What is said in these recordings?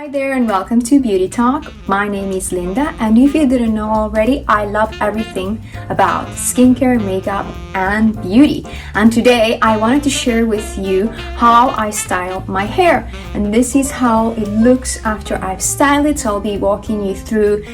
Hi there and welcome to Beauty Talk. My name is Linda, and if you didn't know already, I love everything about skincare, makeup and beauty. And today I wanted to share with you how I style my hair, and this is how it looks after I've styled it. So I'll be walking you through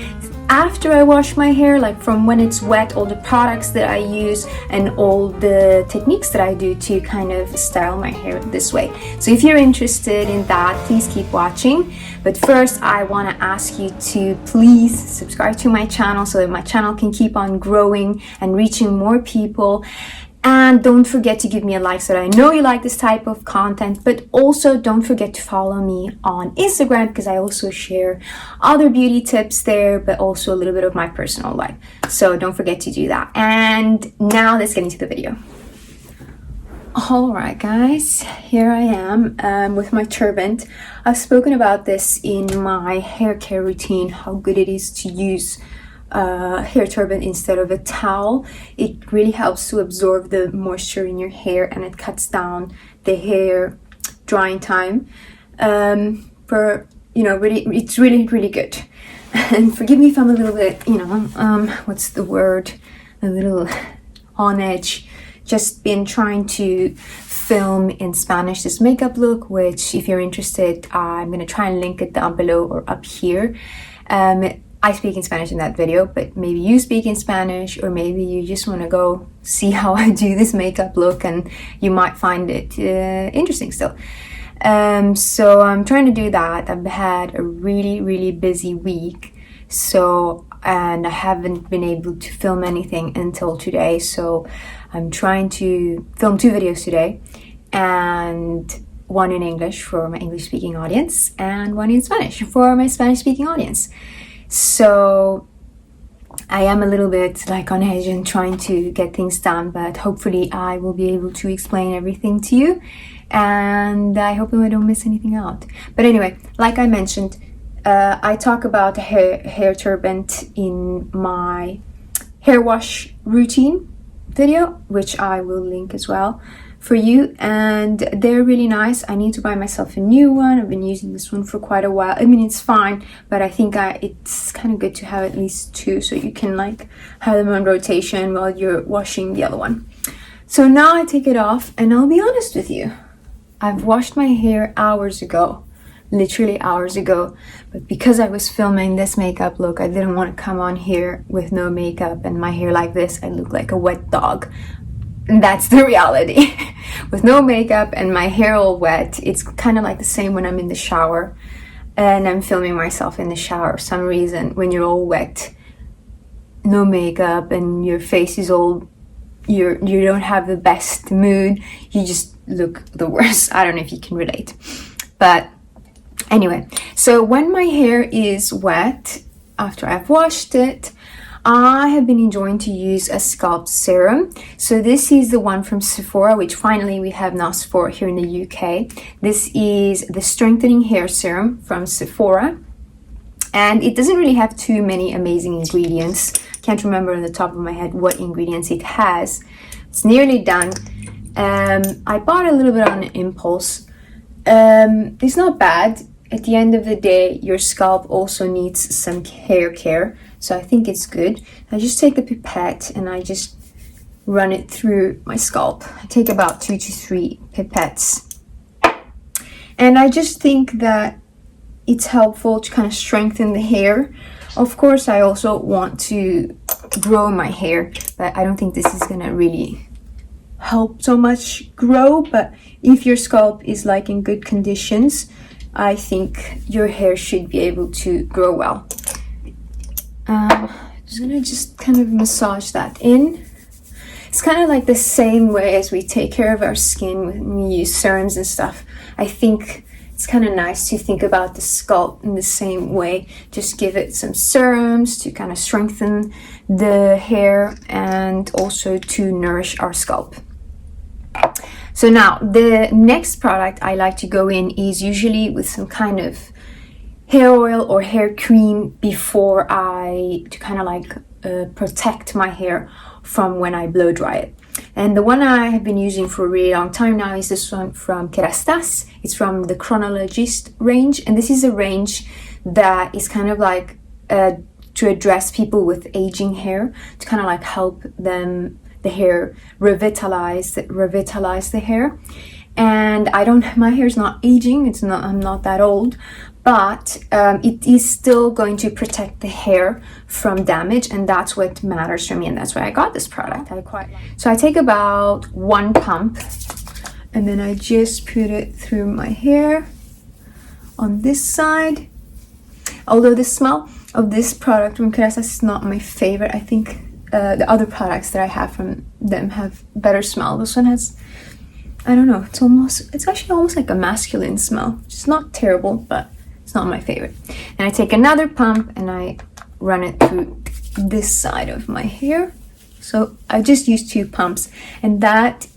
after I wash my hair, like from when it's wet, all the products that I use and all the techniques that I do to kind of style my hair this way. So if you're interested in that, please keep watching. But first I want to ask you to please subscribe to my channel so that my channel can keep on growing and reaching more people. And don't forget to give me a like so that I know you like this type of content. But also don't forget to follow me on Instagram, because I also share other beauty tips there, but also a little bit of my personal life. So don't forget to do that. And now let's get into the video. Alright guys, here I am with my turban. I've spoken about this in my hair care routine, how good it is to use hair turban instead of a towel. It really helps to absorb the moisture in your hair, and it cuts down the hair drying time. It's really good. And forgive me if I'm a little bit, what's the word? A little on edge. Just been trying to film in Spanish this makeup look, which if you're interested, I'm gonna try and link it down below or up here. I speak in Spanish in that video, but maybe you speak in Spanish, or maybe you just want to go see how I do this makeup look and you might find it interesting still. So I'm trying to do that. I've had a really busy week, and I haven't been able to film anything until today. So I'm trying to film 2 videos today, and one in English for my English speaking audience and one in Spanish for my Spanish speaking audience. So I am a little bit like on edge and trying to get things done, but hopefully I will be able to explain everything to you, and I hope I don't miss anything out. But anyway, like I mentioned, I talk about the hair turban in my hair wash routine video, which I will link as well for you, and they're really nice. I need to buy myself a new one. I've been using this one for quite a while. I mean, it's fine, but I think it's kind of good to have at least 2 so you can like have them on rotation while you're washing the other one. So now I take it off, and I'll be honest with you, I've washed my hair hours ago, literally hours ago, but because I was filming this makeup look, I didn't want to come on here with no makeup and my hair like this. I look like a wet dog. And that's the reality. With no makeup and my hair all wet, it's kind of like the same when I'm in the shower and I'm filming myself in the shower. For some reason, when you're all wet, no makeup, and your face is all, you don't have the best mood, you just look the worst. I don't know if you can relate. But anyway, so when my hair is wet, after I've washed it, I have been enjoying to use a Scalp Serum. So this is the one from Sephora, which finally we have now Sephora here in the UK. This is the Strengthening Hair Serum from Sephora. And it doesn't really have too many amazing ingredients. Can't remember on the top of my head what ingredients it has. It's nearly done. I bought a little bit on impulse. It's not bad. At the end of the day, your scalp also needs some hair care. So I think it's good. I just take the pipette and I just run it through my scalp. I take about 2 to 3 pipettes. And I just think that it's helpful to kind of strengthen the hair. Of course, I also want to grow my hair, but I don't think this is gonna really help so much grow. But if your scalp is like in good conditions, I think your hair should be able to grow well. I'm just gonna kind of massage that in. It's kind of like the same way as we take care of our skin when we use serums and stuff. I think it's kind of nice to think about the scalp in the same way. Just give it some serums to kind of strengthen the hair and also to nourish our scalp. So now the next product I like to go in is usually with some kind of hair oil or hair cream before to kind of like protect my hair from when I blow dry it. And the one I have been using for a really long time now is this one from Kérastase. It's from the Cronologiste range, and this is a range that is kind of like to address people with aging hair, to kind of like help them, the hair, revitalize the hair. And my hair is not aging, I'm not that old, but it is still going to protect the hair from damage, and that's what matters for me, and that's why I got this product. So I take about 1 pump, and then I just put it through my hair on this side. Although the smell of this product from Kérastase is not my favorite, I think the other products that I have from them have better smell. This one has, I don't know, it's actually almost like a masculine smell, which is not terrible, but it's not my favorite. And I take another pump and I run it through this side of my hair. So I just use 2 pumps, and that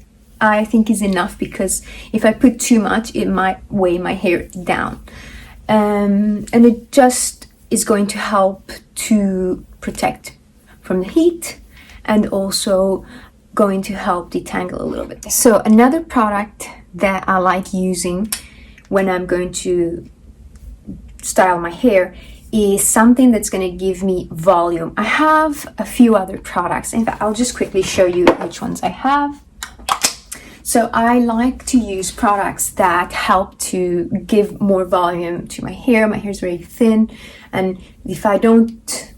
I think is enough, because if I put too much, it might weigh my hair down. And it just is going to help to protect from the heat, and also going to help detangle a little bit. So another product that I like using when I'm going to style my hair is something that's going to give me volume. I have a few other products. In fact, I'll just quickly show you which ones I have. So I like to use products that help to give more volume to my hair. My hair is very thin, and if I don't,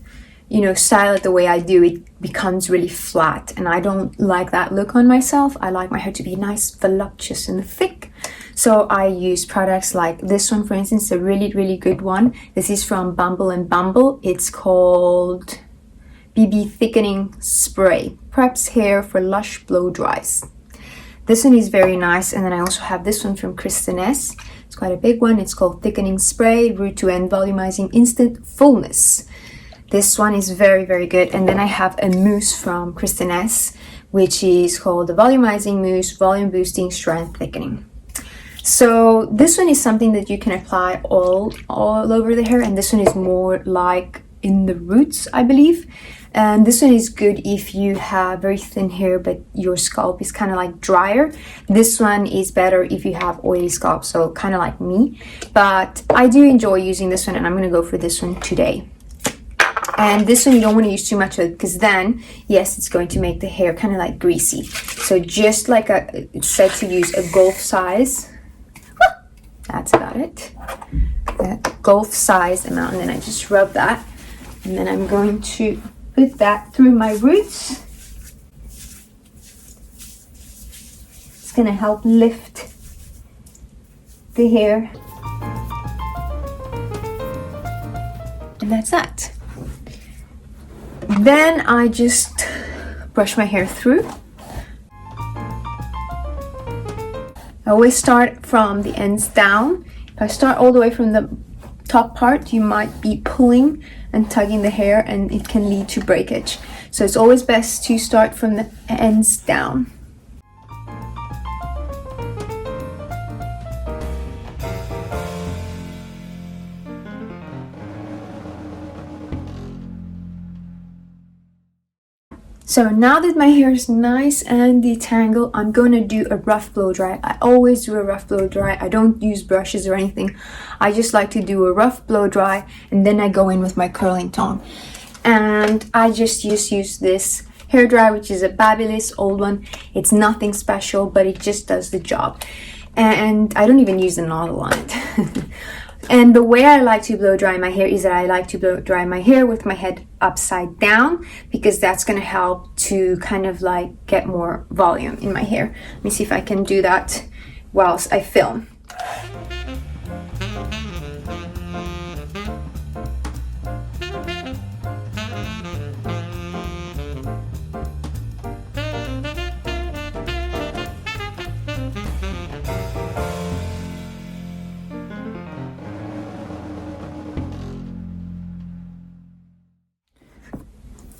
style it the way I do, it becomes really flat, and I don't like that look on myself. I like my hair to be nice, voluptuous, and thick. So I use products like this one, for instance, a really, really good one. This is from Bumble. It's called BB Thickening Spray. Preps hair for lush blow dries. This one is very nice. And then I also have this one from Kristin. It's quite a big one. It's called Thickening Spray, Root to End Volumizing Instant Fullness. This one is very, very good. And then I have a mousse from Kristin, which is called the Volumizing Mousse, Volume Boosting Strength Thickening. So this one is something that you can apply all over the hair, and this one is more like in the roots, I believe. And this one is good if you have very thin hair but your scalp is kind of like drier. This one is better if you have oily scalp, so kind of like me. But I do enjoy using this one, and I'm going to go for this one today. And this one you don't want to use too much of it, because then, yes, it's going to make the hair kind of like greasy. So just like it said to use a golf size. That's about it. That golf size amount, and then I just rub that, and then I'm going to put that through my roots. It's gonna help lift the hair, and that's that. Then I just brush my hair through. I always start from the ends down. If I start all the way from the top part, you might be pulling and tugging the hair, and it can lead to breakage. So it's always best to start from the ends down. So now that my hair is nice and detangled, I'm going to do a rough blow dry. I always do a rough blow dry. I don't use brushes or anything. I just like to do a rough blow dry, and then I go in with my curling tone. And I just use this hair dryer, which is a Babyliss old one. It's nothing special, but it just does the job. And I don't even use the nozzle on it. And the way I like to blow dry my hair is that I like to blow dry my hair with my head upside down, because that's going to help to kind of like get more volume in my hair. Let me see if I can do that whilst I film.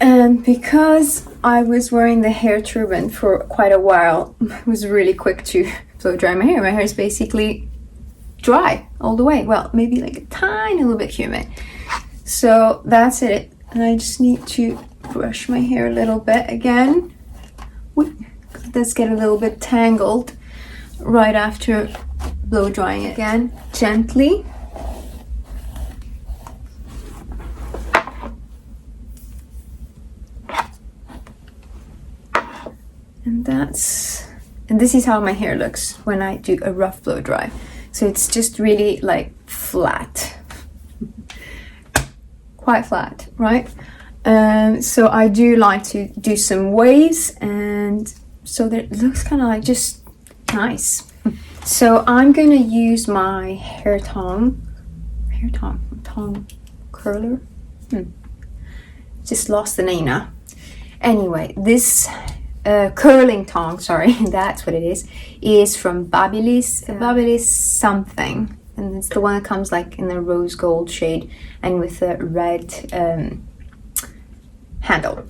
And because I was wearing the hair turban for quite a while, it was really quick to blow dry my hair. My hair is basically dry all the way. Well, maybe like a tiny little bit humid. So that's it. And I just need to brush my hair a little bit again. it does get a little bit tangled right after blow drying it. Again, gently. And this is how my hair looks when I do a rough blow dry. So it's just really like flat, quite flat, right? So I do like to do some waves, and so that it looks kind of like just nice. So I'm gonna use my hair tongue curler. Just lost the name now. Anyway, this curling tongue, sorry, that's what it is from Babyliss something, and it's the one that comes like in the rose gold shade and with a red handle.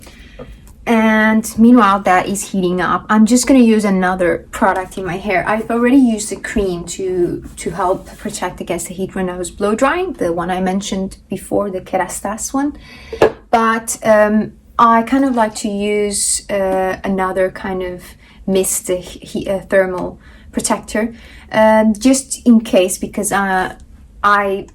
And meanwhile that is heating up, I'm just going to use another product in my hair. I've already used the cream to help protect against the heat when I was blow drying, the one I mentioned before, the Kérastase one, but I kind of like to use another kind of mist, thermal protector, just in case, because I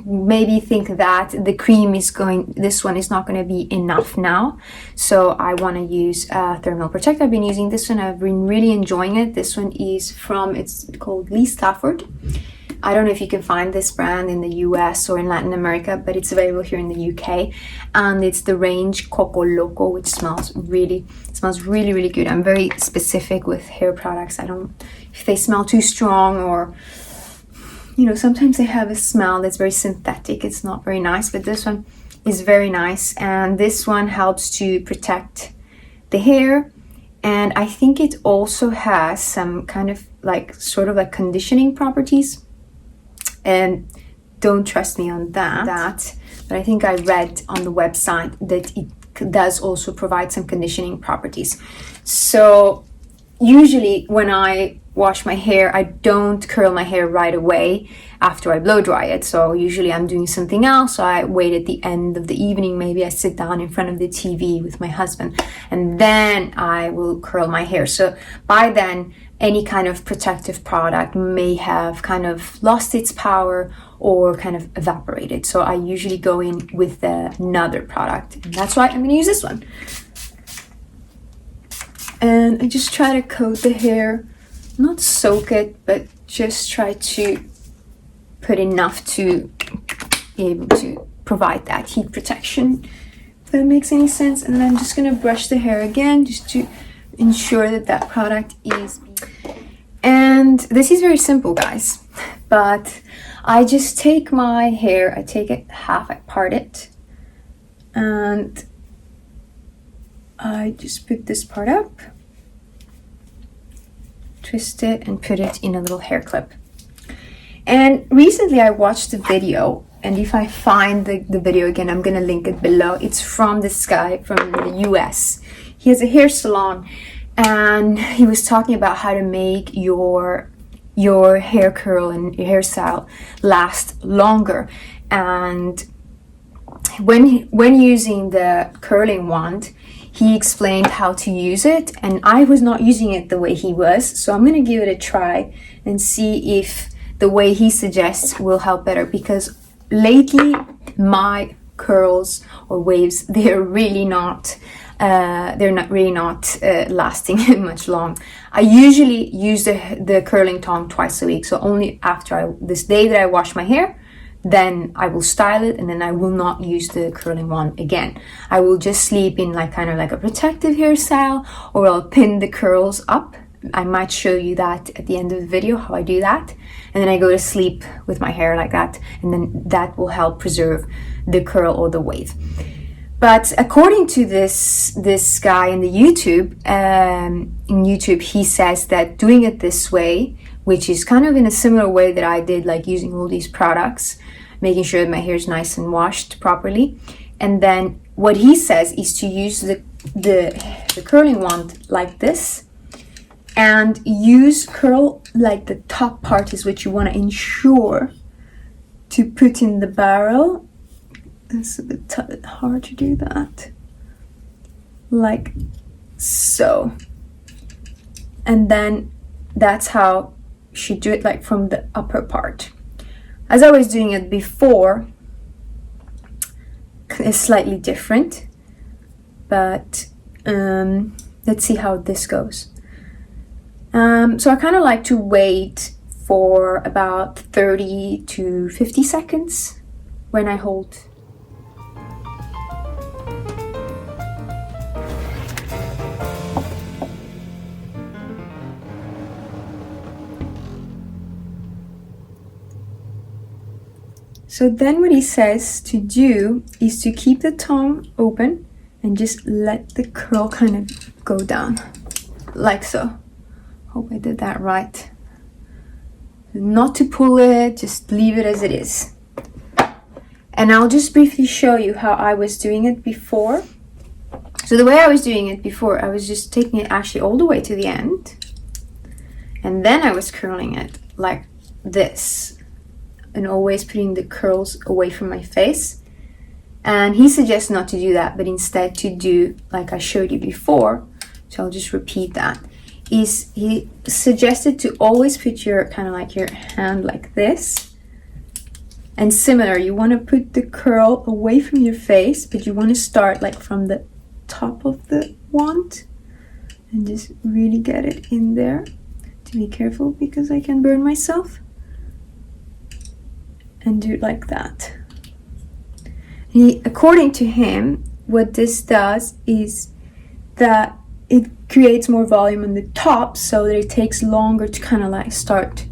maybe think that the cream this one is not going to be enough now. So I want to use a thermal protector. I've been using this one. I've been really enjoying it. This one is it's called Stafford. I don't know if you can find this brand in the US or in Latin America, but it's available here in the UK. And it's the range Coco Loco, which smells really, really good. I'm very specific with hair products. If they smell too strong, or, you know, sometimes they have a smell that's very synthetic. It's not very nice, but this one is very nice. And this one helps to protect the hair. And I think it also has some kind of sort of conditioning properties. And don't trust me on that, but I think I read on the website that it does also provide some conditioning properties. So usually when I wash my hair, I don't curl my hair right away after I blow dry it. So usually I'm doing something else. So I wait at the end of the evening. Maybe I sit down in front of the TV with my husband, and then I will curl my hair. So by then, any kind of protective product may have kind of lost its power or kind of evaporated. So I usually go in with another product, and that's why I'm going to use this one. And I just try to coat the hair, not soak it, but just try to put enough to be able to provide that heat protection, if that makes any sense. And then I'm just going to brush the hair again, just to ensure that product is. And this is very simple, guys, but I just take my hair, I take it half, I part it, and I just put this part up, twist it, and put it in a little hair clip. And recently I watched a video, and if I find the video again, I'm gonna link it below. It's from this guy from the US. He has a hair salon, and he was talking about how to make your hair curl and your hairstyle last longer. And when using the curling wand, he explained how to use it, and I was not using it the way he was, so I'm going to give it a try and see if the way he suggests will help better, because lately my curls or waves, they're really not lasting much long. I usually use the curling tongue twice a week, so only after this day that I wash my hair, then I will style it, and then I will not use the curling wand again. I will just sleep in kind of a protective hairstyle, or I'll pin the curls up. I might show you that at the end of the video, how I do that. And then I go to sleep with my hair like that, and then that will help preserve the curl or the wave. But according to this guy in YouTube, he says that doing it this way, which is kind of in a similar way that I did, using all these products, making sure that my hair is nice and washed properly. And then what he says is to use the curling wand like this, and curl the top part is what you want to ensure to put in the barrel. It's a bit hard to do that. Like so. and then that's how you should do it, like from the upper part. As I was doing it before, it's slightly different, but let's see how this goes. So I kind of like to wait for about 30 to 50 seconds when I hold. So then what he says to do is to keep the tongue open and just let the curl kind of go down, like so. Hope I did that right. Not to pull it, just leave it as it is. And I'll just briefly show you how I was doing it before. So the way I was doing it before, I was just taking it actually all the way to the end. And then I was curling it like this. And always putting the curls away from my face. And he suggests not to do that, but instead to do like I showed you before. So I'll just repeat that. He suggested to always put your kind of like your hand like this. And similar, you want to put the curl away from your face, but you want to start like from the top of the wand and just really get it in there. To be careful because I can burn myself. And do it like that. According to him, what this does is that it creates more volume on the top so that it takes longer to kind of like start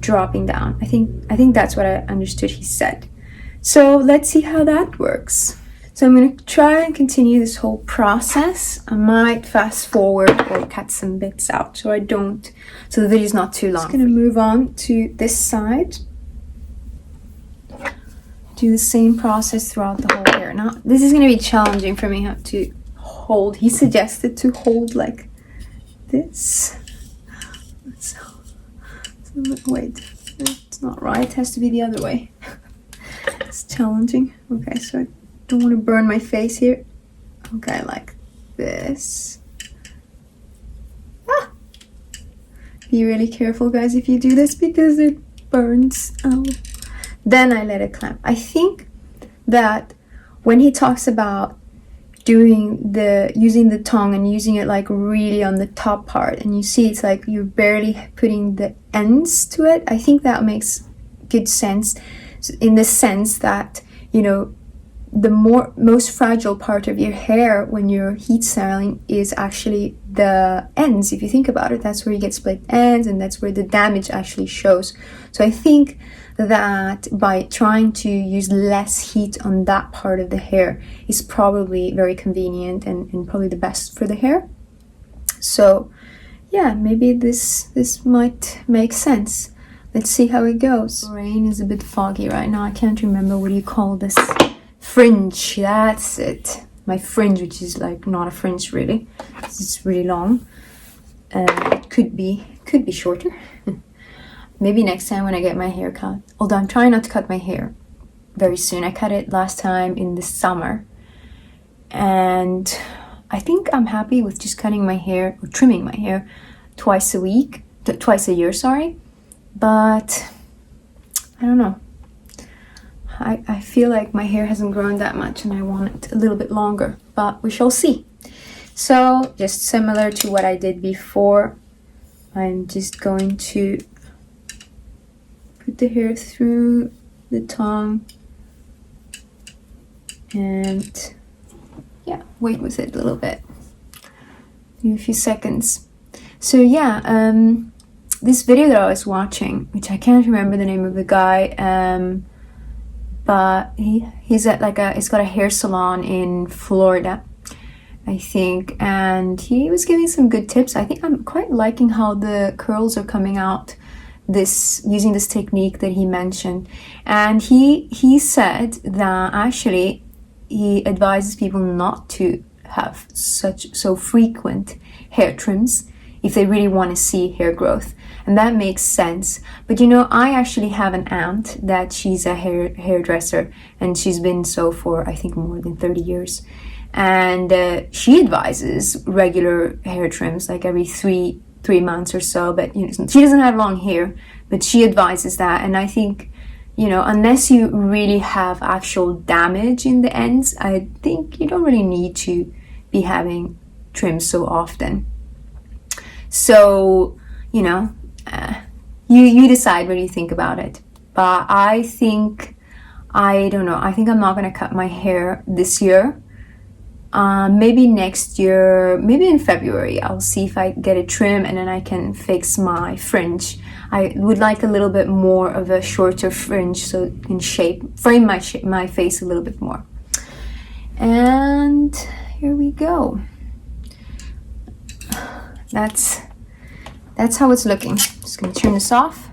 dropping down. I think that's what I understood he said. So let's see how that works. So I'm going to try and continue this whole process. I might fast forward or cut some bits out so the video is not too long. I'm just going to move on to this side. Do the same process throughout the whole hair. Now, this is going to be challenging for me how to hold. He suggested to hold like this. So wait, it's not right. It has to be the other way. It's challenging. Okay, so I don't want to burn my face here. Okay, like this. Be really careful, guys, if you do this because it burns. Then I let it clamp. I think that when he talks about using the tongue and using it like really on the top part, and you see it's like you're barely putting the ends to it, I think that makes good sense in the sense that, you know, the most fragile part of your hair when you're heat styling is actually the ends. If you think about it, that's where you get split ends and that's where the damage actually shows. So I think that by trying to use less heat on that part of the hair is probably very convenient and probably the best for the hair. So yeah, maybe this might make sense. Let's see how it goes. Rain is a bit foggy right now. I can't remember what you call this. Fringe, that's it. My fringe, which is like not a fringe really. It's really long. It could be shorter. Maybe next time when I get my hair cut. Although I'm trying not to cut my hair very soon. I cut it last time in the summer. And I think I'm happy with just cutting my hair, or trimming my hair twice a year, sorry. But I don't know. I feel like my hair hasn't grown that much and I want it a little bit longer, but we shall see. So just similar to what I did before, I'm just going to put the hair through the tongue and yeah, wait with it a little bit. Give a few seconds. So yeah, this video that I was watching, which I can't remember the name of the guy, but he's at he's got a hair salon in Florida, I think, and he was giving some good tips. I think I'm quite liking how the curls are coming out using this technique that he mentioned. And he said that actually he advises people not to have so frequent hair trims if they really want to see hair growth. And that makes sense. But you know, I actually have an aunt that she's a hairdresser, and she's been so for I think more than 30 years. And she advises regular hair trims, like every 3 3 months or so, but you know, she doesn't have long hair, but she advises that. And I think, you know, unless you really have actual damage in the ends, I think you don't really need to be having trim so often. So, you know, you decide what you think about it. But I think, I don't know, I think I'm not going to cut my hair this year. Maybe next year, maybe in February, I'll see if I get a trim and then I can fix my fringe. I would like a little bit more of a shorter fringe so it can frame my face a little bit more. And here we go. That's how it's looking. Just gonna turn this off.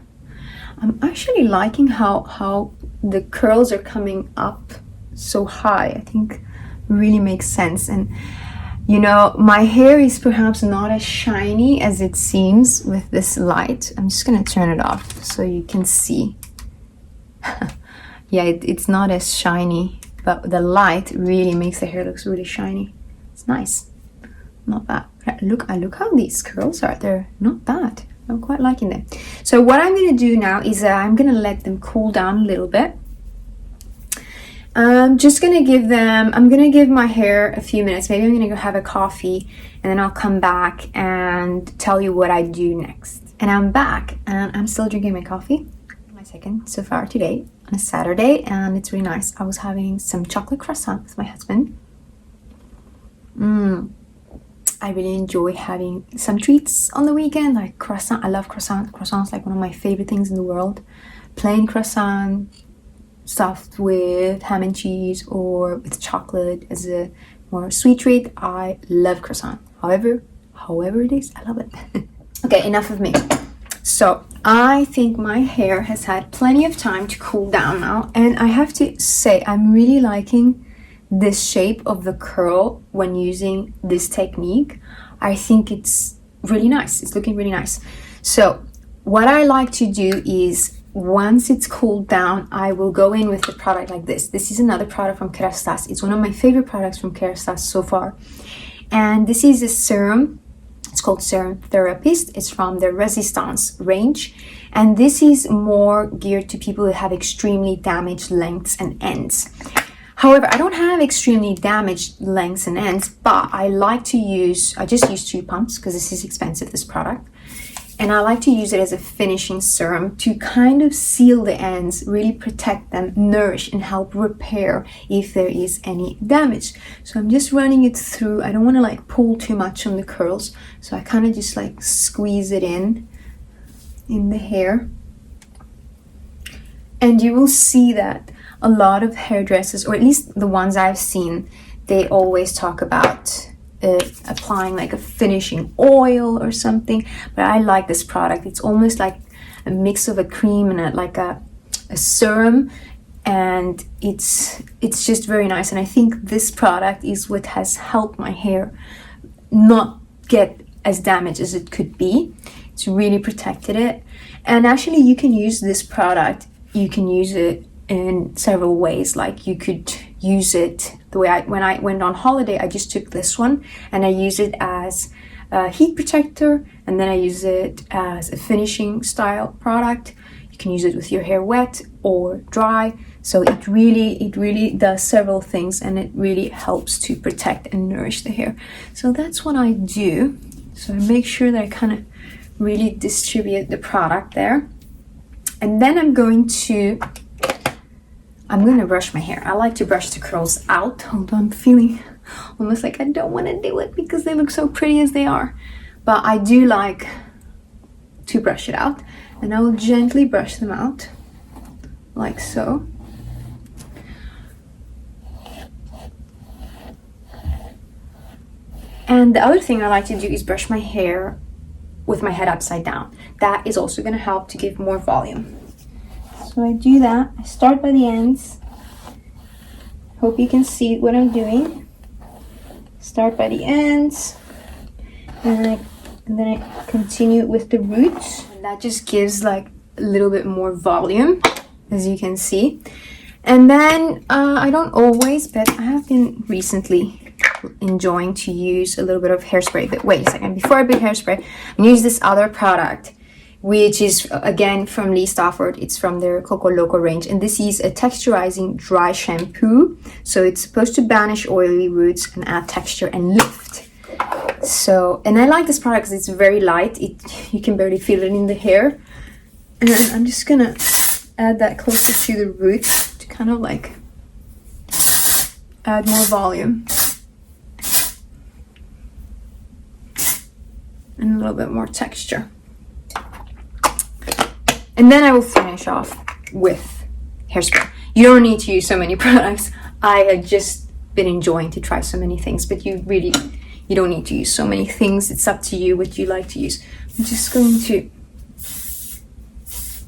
I'm actually liking how the curls are coming up so high. I think really makes sense. And you know, my hair is perhaps not as shiny as it seems with this light. I'm just gonna turn it off so you can see. Yeah, it's not as shiny, but the light really makes the hair look really shiny. It's nice. Not bad. Look how these curls are. They're not bad. I'm quite liking them. So what I'm going to do now is I'm going to let them cool down a little bit. I'm going to give my hair a few minutes. Maybe I'm going to go have a coffee and then I'll come back and tell you what I do next. And I'm back and I'm still drinking my coffee. My second so far today on a Saturday, and it's really nice. I was having some chocolate croissant with my husband. I really enjoy having some treats on the weekend, like croissant. I love croissant. Croissant's like one of my favorite things in the world. Plain croissant, stuffed with ham and cheese or with chocolate as a more sweet treat. I love croissant. However it is, I love it. Okay, enough of me. So I think my hair has had plenty of time to cool down now, and I have to say I'm really liking this shape of the curl when using this technique. I think it's really nice. It's looking really nice. So what I like to do is once it's cooled down, I will go in with a product like this. This is another product from Kérastase. It's one of my favorite products from Kérastase so far. And this is a serum. It's called Serum Therapist. It's from the Resistance range. And this is more geared to people who have extremely damaged lengths and ends. However, I don't have extremely damaged lengths and ends, but I just use 2 pumps because this is expensive, this product. And I like to use it as a finishing serum to kind of seal the ends, really protect them, nourish, and help repair if there is any damage. So I'm just running it through. I don't want to like pull too much on the curls. So I kind of just like squeeze it in the hair. And you will see that a lot of hairdressers, or at least the ones I've seen, they always talk about applying like a finishing oil or something. But I like this product. It's almost like a mix of a cream and a serum, and it's just very nice. And I think this product is what has helped my hair not get as damaged as it could be. It's really protected it. And actually you can use this product, you can use it in several ways. Like you could use it the way when I went on holiday, I just took this one and I use it as a heat protector, and then I use it as a finishing style product. You can use it with your hair wet or dry. So it really does several things, and it really helps to protect and nourish the hair. So that's what I do. So I make sure that I kind of really distribute the product there. And then I'm going to brush my hair. I like to brush the curls out, although I'm feeling almost like I don't want to do it because they look so pretty as they are. But I do like to brush it out, and I will gently brush them out like so. And the other thing I like to do is brush my hair with my head upside down. That is also going to help to give more volume. So I do that. I start by the ends. Hope you can see what I'm doing. Start by the ends, and then I continue with the roots. And that just gives like a little bit more volume, as you can see. And then I don't always, but I have been recently enjoying to use a little bit of hairspray. But wait a second, before I put hairspray, I'm gonna use this other product, which is again from Stafford. It's from their Coco Loco range, and this is a texturizing dry shampoo. So it's supposed to banish oily roots and add texture and lift. So, and I like this product because it's very light. You can barely feel it in the hair. And then I'm just gonna add that closer to the roots to kind of like add more volume and a little bit more texture. And then I will finish off with hairspray. You don't need to use so many products. I have just been enjoying to try so many things, but you don't need to use so many things. It's up to you what you like to use. I'm just going to,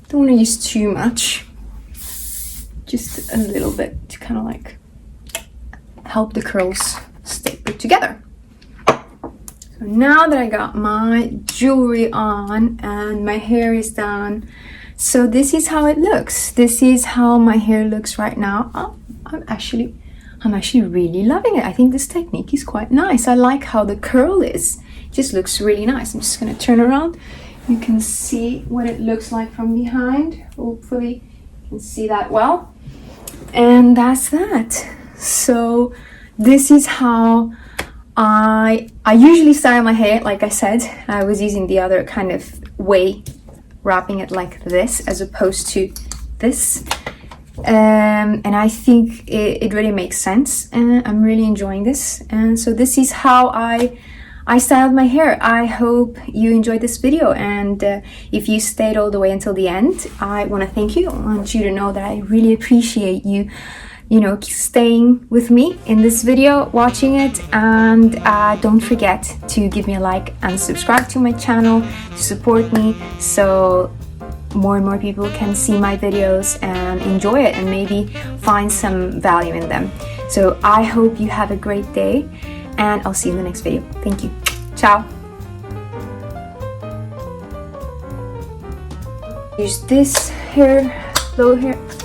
don't want to use too much, just a little bit to kind of like help the curls stay put together. So now that I got my jewelry on and my hair is done, so this is how it looks. This is how my hair looks right now. Oh, I'm actually really loving it. I think this technique is quite nice. I like how the curl is. It just looks really nice. I'm just gonna turn around. You can see what it looks like from behind. Hopefully you can see that well. And that's that. So this is how I usually style my hair. Like I said, I was using the other kind of way, wrapping it like this as opposed to this. And I think it really makes sense, and I'm really enjoying this. And so this is how I styled my hair. I hope you enjoyed this video, and if you stayed all the way until the end, I want to thank you. I want you to know that I really appreciate you staying with me in this video, watching it. And don't forget to give me a like and subscribe to my channel to support me, so more and more people can see my videos and enjoy it and maybe find some value in them. So I hope you have a great day, and I'll see you in the next video. Thank you. Ciao. Use this hair, low hair.